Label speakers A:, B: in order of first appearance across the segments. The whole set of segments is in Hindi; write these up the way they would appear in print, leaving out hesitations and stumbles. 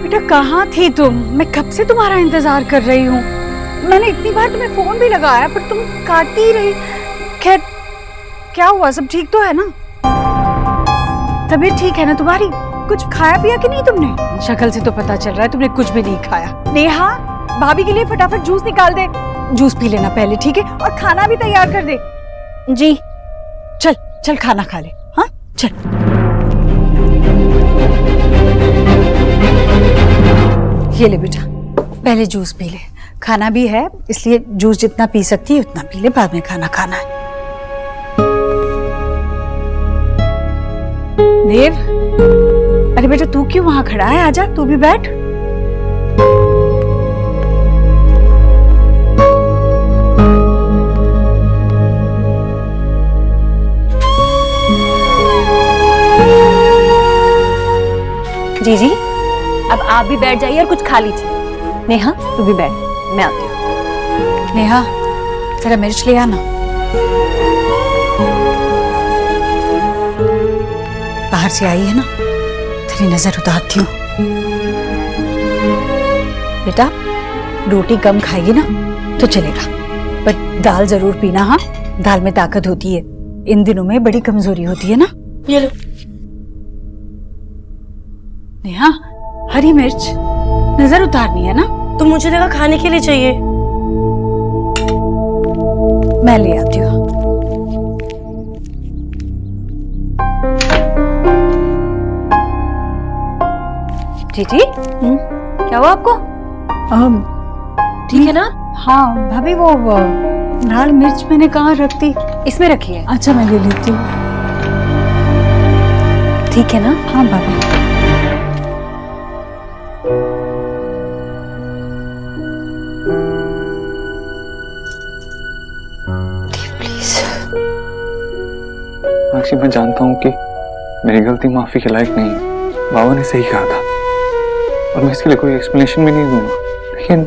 A: बेटा कहाँ थी तुम? मैं कब से तुम्हारा इंतजार कर रही हूँ। मैंने इतनी बार तुम्हें फोन भी लगाया पर तुम काटती ही रही। खैर क्या हुआ, सब ठीक तो है ना? तबीयत ठीक है ना तुम्हारी? कुछ खाया पिया कि नहीं तुमने? शक्ल से तो पता चल रहा है तुमने कुछ भी नहीं खाया। नेहा भाभी के लिए फटाफट जूस निकाल दे। जूस पी लेना पहले, ठीक है? और खाना भी तैयार कर दे। जी चल चल खाना खा ले। हाँ चल। ये ले बेटा, पहले जूस पी ले। खाना भी है इसलिए जूस जितना पी सकती है उतना पी ले, बाद में खाना खाना है। देव, अरे बेटा तू क्यों वहां खड़ा है? आजा तू भी बैठ।
B: जी जी, अब आप भी बैठ जाइए और कुछ खा लीजिए। नेहा तू भी बैठ, मैं आती हूँ।
A: नेहा जरा मिर्च ले आना। बाहर से आई है ना, तेरी नजर उतारती हूँ। बेटा रोटी कम खाएगी ना तो चलेगा, पर दाल जरूर पीना। हाँ, दाल में ताकत होती है, इन दिनों में बड़ी कमजोरी होती है ना।
B: ये लो।
A: नेहा हरी मिर्च नजर उतारनी है ना?
B: तो मुझे लगा खाने के लिए चाहिए।
A: मैं ले आती हूँ।
B: जी क्या हुआ आपको? ठीक है ना?
A: हाँ भाभी, वो लाल मिर्च मैंने कहाँ रख दी?
B: इसमें रखी है।
A: अच्छा मैं ले लेती हूँ।
B: ठीक है ना?
A: हाँ भाभी।
C: साक्षी, मैं जानता हूँ कि मेरी गलती माफी के लायक नहीं है। बाबा ने सही कहा था और मैं इसके लिए कोई एक्सप्लेनेशन भी नहीं दूंगा, लेकिन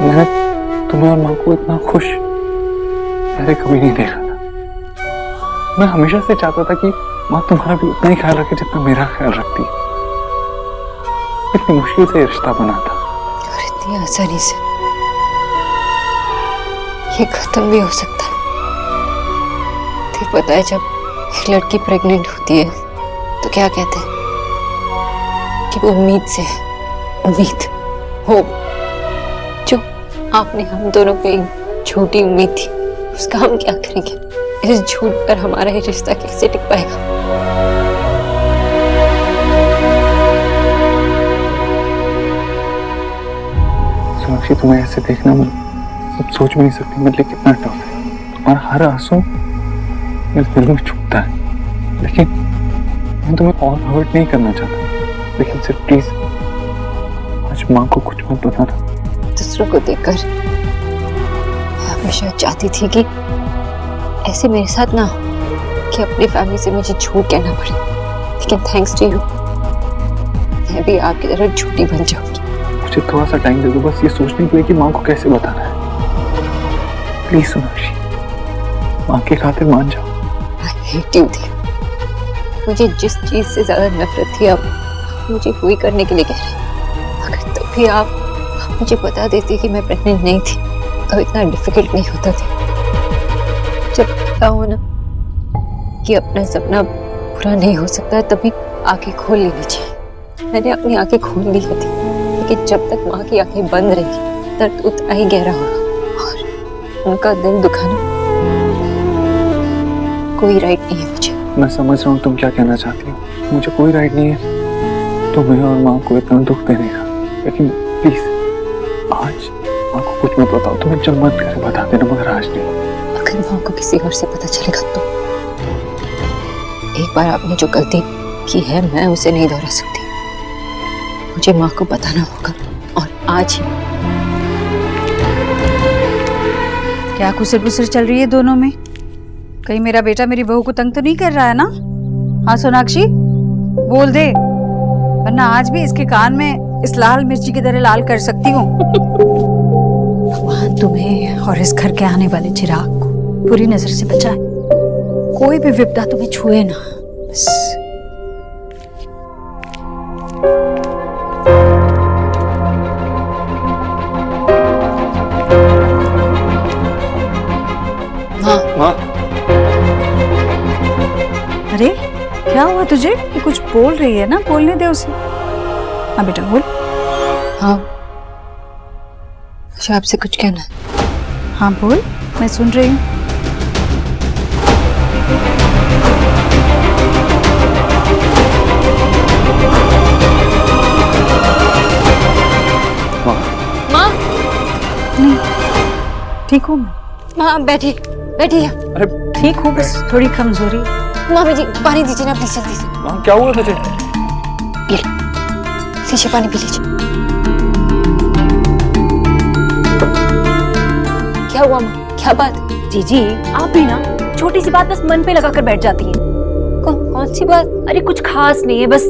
C: मैंने तुम्हें और माँ को इतना खुश पहले कभी नहीं देखा था। मैं हमेशा से चाहता था कि माँ तुम्हारा भी उतना ही ख्याल रखे जितना मेरा ख्याल रखती है। इतनी मुश्किल से ये रिश्ता बना था
D: और इतनी आसानी से ये खत्म भी हो सकता है। तो पता है जब एक लड़की प्रेग्नेंट होती है तो क्या कहते हैं कि वो उम्मीद से है, उम्मीद, होप। जो आपने हम दोनों पे एक झूठी उम्मीद थी, उसका हम क्या करेंगे? इस झूठ पर हमारा ये रिश्ता कैसे टिक पाएगा?
C: सोनाक्षी, तुम्हें ऐसे देखना मैं अब सोच भी नहीं सकती मेरे लिए कितना टफ है। तुम्हारा हर आंसू मेरे दिल में चुभता है, लेकिन मैं तुम्हें और हर्ट नहीं करना चाहता। लेकिन सिर्फ प्लीज आज माँ को कुछ मत बताना।
D: दूसरों को देखकर मैं हमेशा चाहती थी कि ऐसे मेरे साथ ना हो, कि अपनी फैमिली से मुझे झूठ कहना पड़े। लेकिन थैंक्स टू यू मैं भी आपकी तरह झूठी बन जाऊंगी।
C: मुझे थोड़ा सा टाइम दे दो, बस ये सोचने के लिए कि माँ को कैसे बताना है। प्लीज सोनाक्षी, माँ के खातिर मान जाओ।
D: I hate you dear। मुझे जिस चीज से ज्यादा नफरत थी, अब मुझे वही करने के लिए कह रहे। अगर तो भी आप मुझे बता देती कि मैं प्रेग्नेंट नहीं थी तो इतना डिफिकल्ट नहीं होता था। जब पता हो ना कि अपना सपना पूरा नहीं हो सकता, तभी आंखें खोल लेनी चाहिए। मैंने अपनी आंखें खोल ली थी, लेकिन जब तक माँ की आंखें बंद रहेगी दर्द उतना ही गहरा होगा और उनका दिल दुखाना कोई राइट नहीं है मुझे।
C: मैं समझ रहा हूँ तुम क्या कहना चाहती हो। मुझे कोई राइट नहीं है तुम्हें और माँ को इतना दुख देने का, लेकिन प्लीज आज माँ को कुछ मत बताओ। तुम्हें जब मत करे बता देना, मगर आज नहीं।
D: अगर माँ को किसी और से पता चलेगा तो एक बार आपने जो गलती की है मैं उसे नहीं दोहरा सकती। मुझे माँ को बताना होगा और आज ही।
A: क्या खुसर पुसर चल रही है दोनों में? कहीं मेरा बेटा मेरी बहू को तंग तो नहीं कर रहा है ना? हाँ सोनाक्षी बोल दे, वरना आज भी इसके कान में इस लाल मिर्ची की तरह लाल कर सकती हूँ। भगवान तुम्हें और इस घर के आने वाले चिराग को बुरी नजर से बचाए। कोई भी विपदा तुम्हें छुए ना, बस। तुझे? ये कुछ बोल रही है ना, बोलने दे उसे। हाँ बेटा बोल।
D: हाँ, मुझे आपसे कुछ कहना है।
A: हाँ बोल, मैं सुन रही हूँ।
D: माँ,
A: नहीं, ठीक हूँ मैं।
D: माँ बैठिए, बैठिए।
C: अरे
A: ठीक हूँ, बस थोड़ी कमजोरी।
D: मामी जी पानी दीजिए ना प्लीज, जल्दी से।
C: माँ क्या हुआ तुझे?
D: ये लीजिए पानी पी लीजिए। क्या हुआ माँ, क्या बात?
B: जीजी आप भी ना छोटी सी बात बस मन पे लगा कर बैठ जाती हैं।
D: कौन सी बात?
B: अरे कुछ खास नहीं है, बस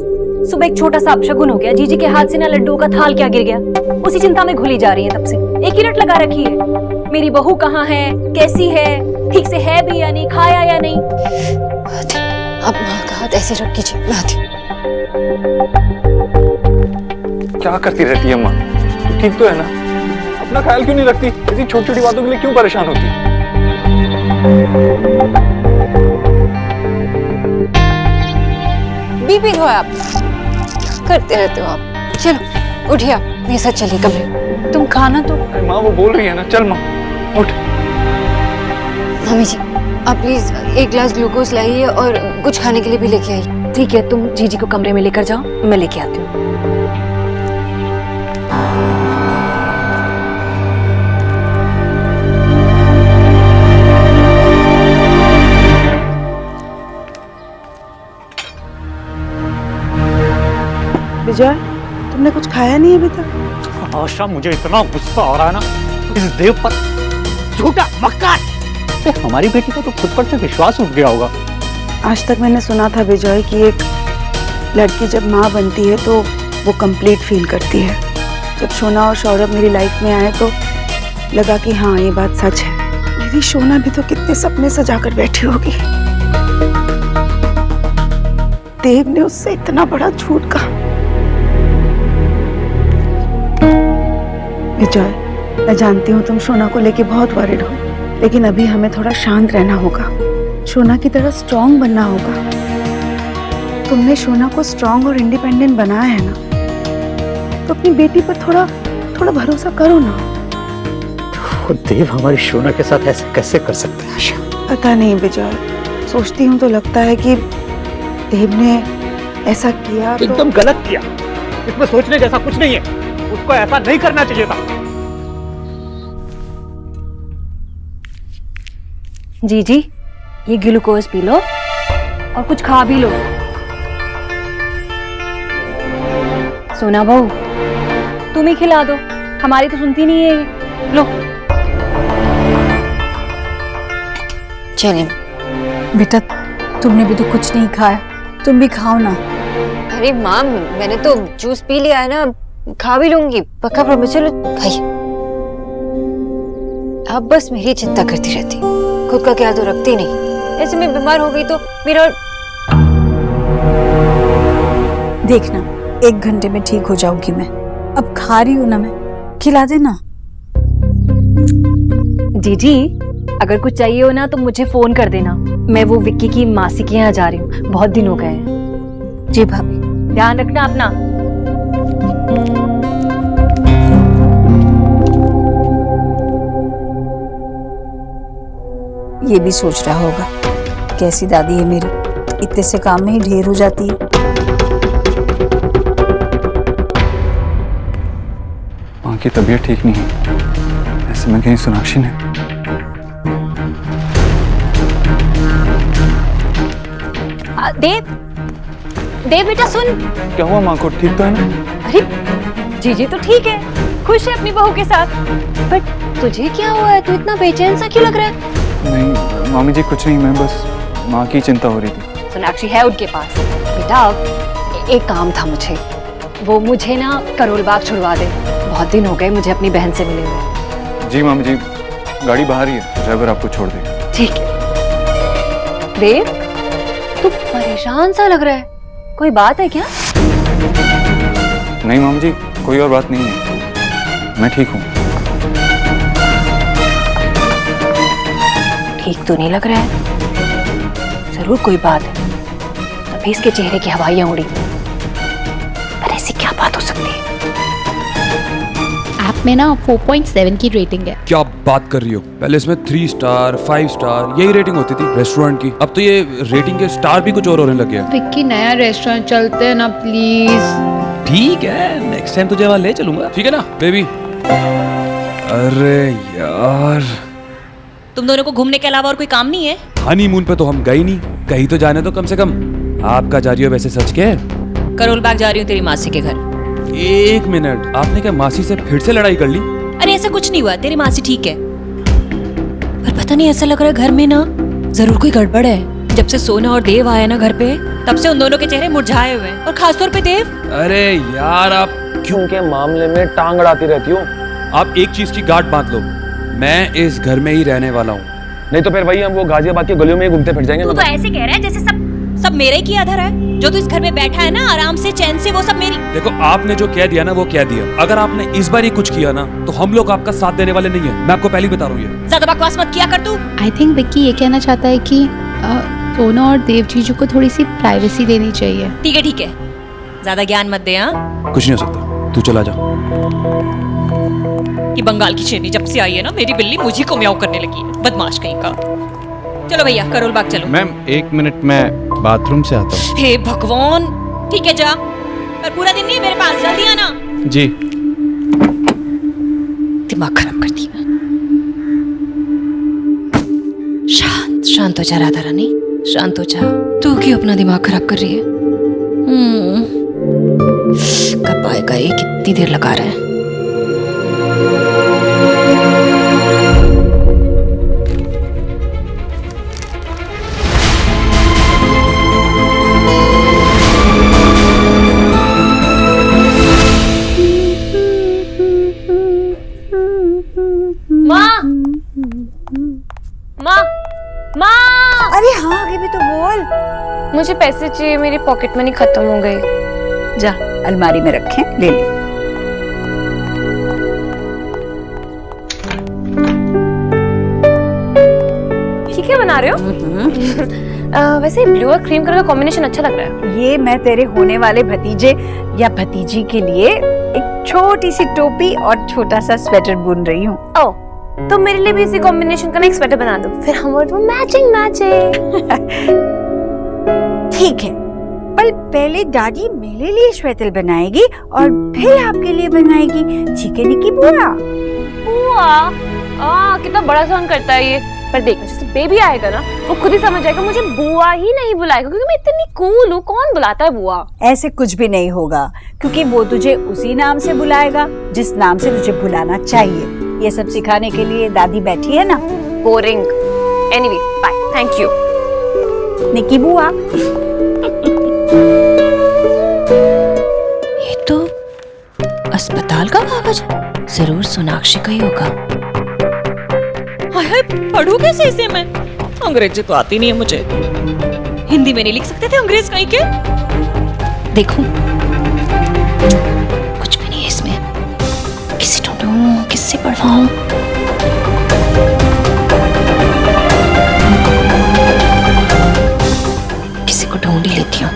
B: सुबह एक छोटा सा अपशगुन हो गया। जीजी के हाथ से ना लड्डू का थाल क्या गिर गया, उसी चिंता में घुली जा रही है तब से। एक ही रट लगा रखी है, मेरी बहू कहाँ है, कैसी है, ठीक से है भी या नहीं, खाया या नहीं।
D: अब माँ का हाथ ऐसे रख कीजिए, मैं आती हूँ।
C: क्या करती रहती है माँ? ठीक तो है ना? अपना ख्याल क्यों नहीं रखती? ऐसी छोटी छोटी बातों के लिए क्यों परेशान होती?
D: बीपी हो आप, क्या करते रहते हो आप? चलो उठिए, आप मेरे साथ चलिए कमरे।
A: तुम खाना तो।
C: अरे माँ वो बोल रही है ना, चल माँ उठ।
D: मम्मी जी आप प्लीज एक ग्लास ग्लूकोज लाइए और कुछ खाने के लिए भी लेके आइए।
B: ठीक है, तुम जीजी को कमरे में लेकर जाओ, मैं लेके आती हूँ।
E: विजय, तुमने कुछ खाया नहीं अभी तक?
F: आशा, मुझे इतना गुस्सा आ रहा है ना इस देव पर। झूठा मक्कार! हमारी बेटी को तो खुद पर से विश्वास उठ गया होगा।
E: आज तक मैंने सुना था विजय कि एक लड़की जब माँ बनती है तो वो कंप्लीट फील करती है। जब शोना और सौरभ मेरी लाइफ में आए तो लगा कि हाँ ये बात सच है। मेरी शोना भी तो कितने सपने सजा कर बैठी होगी। देव ने उससे इतना बड़ा झूठ कहा। विजय, मैं जानती हूँ तुम शोना को लेके बहुत वरिड हो, लेकिन अभी हमें थोड़ा शांत रहना होगा। शोना की तरह स्ट्रांग बनना होगा। तुमने शोना को स्ट्रांग और इंडिपेंडेंट बनाया है ना, तो अपनी बेटी पर थोड़ा भरोसा करो ना।
F: तो देव हमारी शोना के साथ ऐसे कैसे कर सकते हैं आशा?
E: पता नहीं विजय, सोचती हूँ तो लगता है कि देव ने ऐसा किया तो
F: एकदम गलत किया। इसमें सोचने जैसा कुछ नहीं है। उसको ऐसा नहीं करना चाहिए था।
B: जीजी ये ग्लूकोज पी लो और कुछ खा भी लो। सोना बहू तुम ही खिला दो, हमारी तो सुनती नहीं है ये। लो।
D: चलिए।
A: बेटा तुमने भी तो कुछ नहीं खाया, तुम भी खाओ ना।
D: अरे माँ मैंने तो जूस पी लिया है ना, खा भी लूंगी पक्का प्रॉमिस। चलो खाइए। आप बस मेरी चिंता करती रहती, खुद का ख्याल तो रखती नहीं। ऐसे में बीमार हो गई तो मेरा।
A: देखना 1 घंटे में ठीक हो जाऊंगी मैं। अब खा रही हूँ ना मैं, खिला देना।
B: जीजी अगर कुछ चाहिए हो ना तो मुझे फोन कर देना। मैं वो विक्की की मासी के यहाँ जा रही हूँ, बहुत दिन हो गए हैं।
A: जी भाभी।
B: ध्यान रखना अपना।
A: ये भी सोच रहा होगा कैसी दादी है मेरी, इतने से काम में ही ढेर हो जाती है।
C: माँ की तबीयत ठीक नहीं है, ऐसे में कहीं सोनाक्षी ने।
B: देव देव बेटा सुन।
C: क्या हुआ माँ को? ठीक तो है ना?
B: अरे जीजी तो ठीक है, खुश है अपनी बहू के साथ। पर तुझे क्या हुआ है, तू इतना बेचैन सा क्यों लग रहा है?
C: नहीं मामी जी कुछ नहीं, मैं बस माँ की चिंता हो रही थी।
B: सोनाक्षी है उनके पास। बेटा एक काम था मुझे, वो मुझे ना करोल बाग छुड़वा दे। बहुत दिन हो गए मुझे अपनी बहन से मिले हुए।
C: जी मामी जी, गाड़ी बाहर ही है, ड्राइवर आपको छोड़ देगा।
B: ठीक है। देव तू परेशान सा लग रहा है, कोई बात है क्या?
C: नहीं मामी जी कोई और बात नहीं है, मैं ठीक हूँ।
B: ठीक तो नहीं लग रहा है, जरूर कोई बात है, परवेज के चेहरे की हवाइयां उड़ी, पर ऐसी क्या बात हो सकती है?
G: ऐप में ना 4.7 की रेटिंग है।
H: क्या बात कर रही हो? पहले इसमें 3 स्टार 5 स्टार यही रेटिंग होती थी रेस्टोरेंट की, अब तो ये रेटिंग के स्टार भी कुछ और होने लगे हैं।
G: विक्की नया रेस्टोरेंट चलते हैं ना प्लीज।
H: ठीक है, नेक्स्ट टाइम तुझे वहां ले चलूंगा, ठीक है ना बेबी? अरे यार,
B: तुम दोनों को घूमने के अलावा और कोई काम नहीं है?
H: हनीमून पे तो हम गए नहीं, कहीं तो जाने तो कम से कम। आपका जा रही हो वैसे सच के?
B: करोल बाग जा रही हूँ तेरी मासी के घर।
H: 1 मिनट, आपने क्या मासी से फिर से लड़ाई कर ली?
B: अरे ऐसा कुछ नहीं हुआ, तेरी मासी ठीक है। पर पता नहीं, ऐसा लग रहा है घर में ना जरूर कोई गड़बड़ है। जब से सोना और देव आया ना घर पे, तब से उन दोनों के चेहरे मुरझाए हुए हैं, और खासतौर पे देव।
H: अरे यार, आप क्यों के मामले में टांग अड़ाती रहती हो? आप एक चीज की गांठ बांध लो, मैं इस घर में ही रहने वाला हूँ, नहीं तो फिर वही हम वो गाजियाबाद की गलियों में ही घूमते फिर जाएंगे।
B: तू तो ऐसे कह रहा है जैसे सब मेरे की आधार है। जो तू इस घर में बैठा है ना आराम से चैन से, वो सब मेरी।
H: देखो, आपने जो कह दिया ना वो कह दिया। अगर आपने इस बार ही कुछ किया ना तो हम लोग आपका साथ देने वाले नहीं है, मैं आपको पहले ही बता रहा हूँ ये।
B: ज्यादा बकवास मत किया कर तू।
G: आई थिंक विक्की ये कहना चाहता है कि सोना और देव जीजू को थोड़ी सी प्राइवेसी देनी चाहिए।
B: ठीक है ठीक है, ज्यादा ज्ञान मत दे। हाँ,
H: कुछ नहीं हो सकता, तू चला जा।
B: ये बंगाल की शेरनी जब से आई है ना, मेरी बिल्ली मुझे को म्याऊं करने लगी है, बदमाश कहीं का। चलो भैया, करोल बाग चलो।
I: मैम 1 मिनट, मैं बाथरूम से आता हूँ।
B: हे भगवान, ठीक है जा, पर पूरा दिन नहीं, मेरे पास जल्दी आना।
I: जी।
B: दिमाग खराब कर दिया। शांत शांत हो जा राधा रानी, शांत हो जा। तू क्यों अपना दिमाग खराब कर रही है? कब आएगा ये? कितनी देर लगा रहा है? माँ, माँ, माँ।
A: अरे हाँ, आगे भी तो बोल।
J: मुझे पैसे चाहिए, मेरी पॉकेट मनी खत्म हो गई।
A: जा, अलमारी में रखे, ले ले।
J: ये क्या बना रहे हो? वैसे ब्लू और क्रीम कलर का कॉम्बिनेशन अच्छा लग रहा है।
A: ये मैं तेरे होने वाले भतीजे या भतीजी के लिए एक छोटी सी टोपी और छोटा सा स्वेटर बुन रही हूँ।
J: ओह, तो मेरे लिए भी इसी कॉम्बिनेशन का ना एक स्वेटर बना दो, फिर हम और वो मैचिंग मैचिंग।
A: ठीक है, पर पहले दादी मेरे लिए स्वेटर बनाएगी और फिर आपके लिए बनाएगी। ठीक है निकी बुआ?
J: बुआ, कितना बड़ा साउंड करता है ये। पर देखना, जैसे बेबी आएगा ना, वो खुद ही समझ जाएगा मुझे बुआ ही नहीं बुलाएगा, क्योंकि मैं इतनी कूल हूँ। कौन बुलाता है बुआ?
A: ऐसे कुछ भी नहीं होगा, क्योंकि वो तुझे उसी नाम से बुलाएगा जिस नाम से तुझे बुलाना चाहिए। ये सब सिखाने के लिए दादी बैठी है ना।
J: Boring. Anyway, bye, thank you
A: Nikki बुआ।
B: ये तो अस्पताल का कागज है, जरूर सोनाक्षी का ही होगा। हाय हाय, पढ़ूं कैसे इसे मैं? अंग्रेजी तो आती नहीं है मुझे। हिंदी में नहीं लिख सकते थे अंग्रेज कहीं के? देखूं, कुछ भी नहीं है इसमें। किसे ढूंढूं, किससे पढ़वाऊं? किसी को ढूंढ ही लेती हूँ।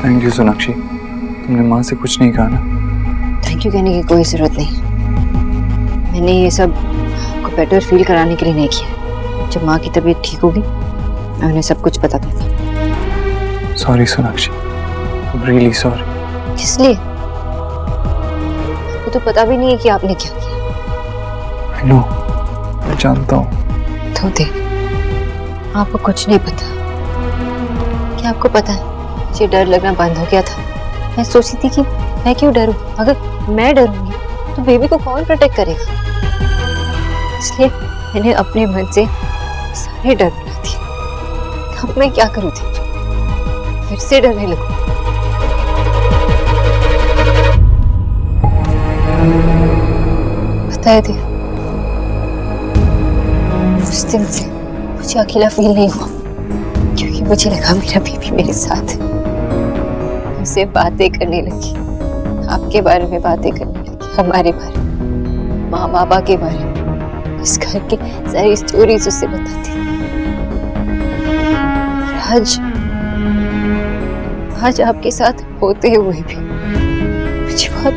C: थैंक यू सोनाक्षी, तुमने माँ से कुछ नहीं कहा ना?
D: थैंक यू कहने की कोई जरूरत नहीं। मैंने ये सब आपको बेटर फील कराने के लिए नहीं किया। जब माँ की तबीयत ठीक होगी मैं उन्हें सब कुछ बता दूंगा।
C: Sorry Sonakshi, really sorry.
D: किस लिए? आपको तो पता भी नहीं है कि आपने क्या किया।
C: आई नो, मैं जानता हूँ।
D: तो देख, आपको कुछ नहीं पता। क्या आपको पता है मुझे डर लगना बंद हो गया था। मैं सोचती थी कि मैं क्यों डरूं? अगर मैं डरूंगी तो बेबी को कौन प्रोटेक्ट करेगा? इसलिए मैंने अपने मन से सारे डर भुला दिए। अब मैं क्या करूं थी? फिर से डरने लगूं। पता है देव, उस दिन से मुझे अकेला फील नहीं हुआ, क्योंकि मुझे लगा मेरा बेबी मेरे साथ है। उससे बातें करने लगी, आपके बारे में बातें करने लगी, हमारे बारे में, माँ बाबा के बारे में, इस घर की सारी स्टोरीज उससे बताती। आज आपके साथ होते हुए भी मुझे बहुत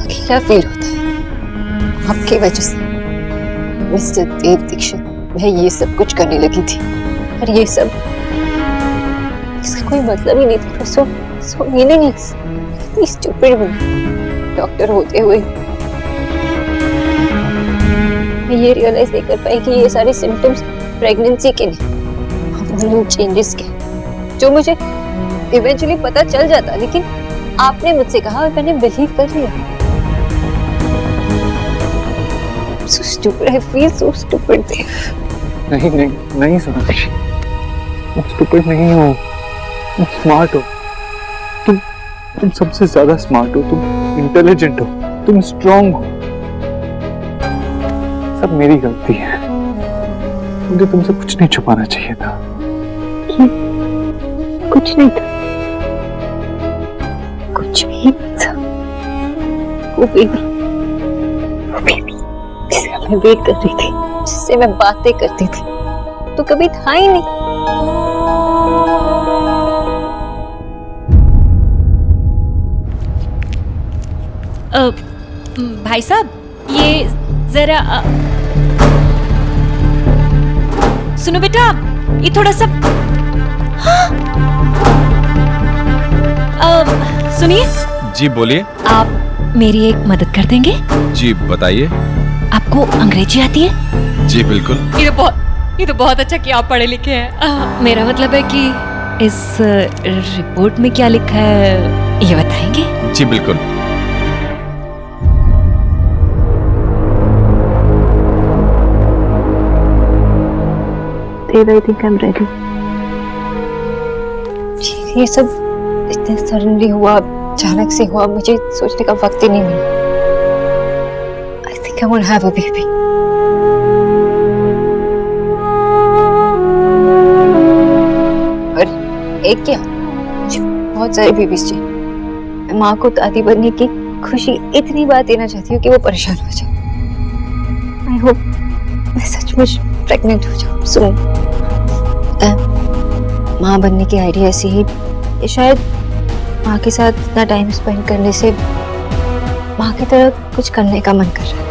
D: अकेला फील होता है आपकी वजह से। मिस्टर देव दीक्षित, मैं ये सब कुछ करने लगी थी और ये सब इसका कोई मतलब ही नहीं था। सो मीनिंगलेस, इतनी स्टूपिड हूँ डॉक्टर होते हुए। मैं ये रियलाइज नहीं कर पाई कि ये सारे सिम्टम्स प्रेगनेंसी के नहीं, हार्मोनल चेंजेस के, जो मुझे इवेंचुअली पता चल जाता, लेकिन आपने मुझसे कहा और मैंने बिलीव कर लिया। So stupid, I feel so stupid, Dev.
C: नहीं सोनाक्षी, तुम स्टूपिड नहीं हो, तुम स्मार्ट हो। तुम सबसे ज्यादा स्मार्ट हो, तुम इंटेलिजेंट हो, तुम स्ट्रांग हो। सब मेरी गलती है, मुझे तुमसे कुछ नहीं छुपाना चाहिए था।
D: कुछ नहीं था, कुछ भी नहीं था। वो बेबी जिसे मैं वेट कर रही थी, जिससे मैं बातें करती थी, तो कभी था ही नहीं।
B: भाई साहब, ये जरा सुनो बेटा, ये थोड़ा सा सुनिए।
I: जी बोलिए।
B: आप मेरी एक मदद कर देंगे?
I: जी बताइए।
B: आपको अंग्रेजी आती है?
I: जी बिल्कुल।
B: ये तो बहुत अच्छा कि आप पढ़े लिखे हैं। मेरा मतलब है कि इस रिपोर्ट में क्या लिखा है ये बताएंगे?
I: जी बिल्कुल।
D: I think I'm ready. ये सब इतने सडनली हुआ, अचानक से हुआ, मुझे सोचने का वक्त ही नहीं मिला। I think I want to have a baby. और एक क्या, मुझे बहुत सारे बेबीज चाहिए। मैं माँ को दादी बनने की खुशी इतनी बार देना चाहती हूँ कि वो परेशान हो जाए। I hope मैं सचमुच प्रेग्नेंट हो जाऊँ soon. माँ बनने की आइडिया ऐसी ही, शायद माँ के साथ इतना टाइम स्पेंड करने से माँ की तरह कुछ करने का मन कर रहा है।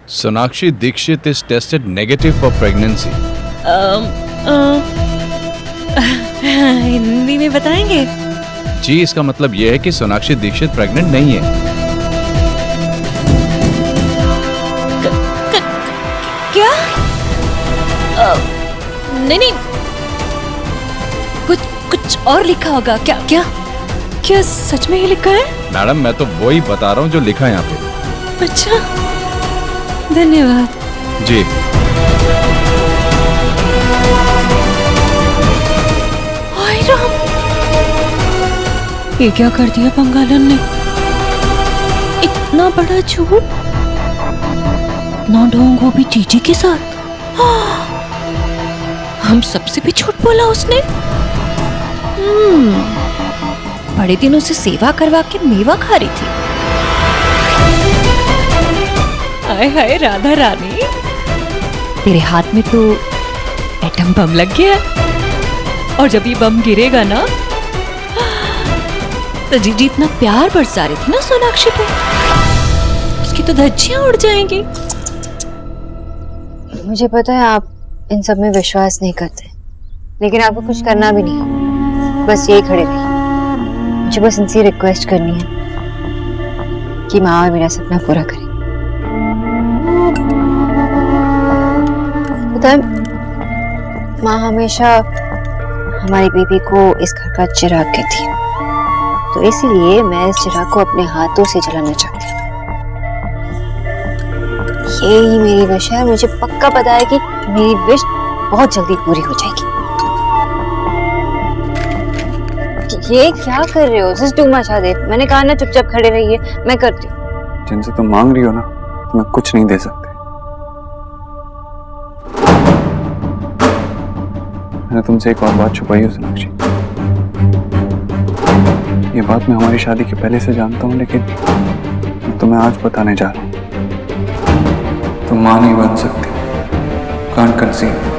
I: Sonakshi Dixit is tested negative for pregnancy.
B: Hindi में बताएंगे?
I: जी, इसका मतलब यह है कि सोनाक्षी दीक्षित प्रेग्नेंट नहीं है।
B: क्या? नहीं, कुछ और लिखा होगा क्या? क्या सच में ही लिखा है?
I: मैडम, मैं तो वही बता रहा हूँ जो लिखा है यहाँ पे।
B: अच्छा, धन्यवाद।
I: जी।
B: हाय राम, ये क्या कर दिया बंगालन ने? इतना बड़ा झूठ, ना ढोंग, वो भी जीजी के साथ। हम सबसे भी झूठ बोला उसने। बड़े दिनों से सेवा करवा के मेवा खा रही थी। हाय हाय राधा रानी, तेरे हाथ में तो एटम बम लग गया, और जब ये बम गिरेगा ना, तो जीजी इतना प्यार बरसा रही थी ना सोनाक्षी पे, उसकी तो धज्जियां उड़ जाएंगी।
D: मुझे पता है आप इन सब में विश्वास नहीं करते, लेकिन आपको कुछ करना भी नहीं, बस यही खड़े रहिए। मुझे बस इनसे रिक्वेस्ट करनी है कि माँ मेरा सपना पूरा करे। पता है, माँ हमेशा हमारी बेबी को इस घर का चिराग कहती है, तो इसीलिए मैं इस चिराग को अपने हाथों से जलाना चाहती हूँ। यही मेरी विश है। मुझे पक्का पता है कि मेरी विश बहुत जल्दी पूरी हो जाएगी। ये क्या कर रहे हो? This too much Aditya. मैंने कहा ना चुपचाप खड़े रहिए, मैं करती हूँ।
C: जिनसे तुम मांग रही हो ना, तो मैं कुछ नहीं दे सकते। मैंने तुमसे एक और बात छुपाई है सोनाक्षी। ये बात मैं हमारी शादी के पहले से जानता हूँ, लेकिन मैं तुम्हें आज बताने जा रहा हूँ। तुम माँ नहीं बन सकती, कांट कंसीव।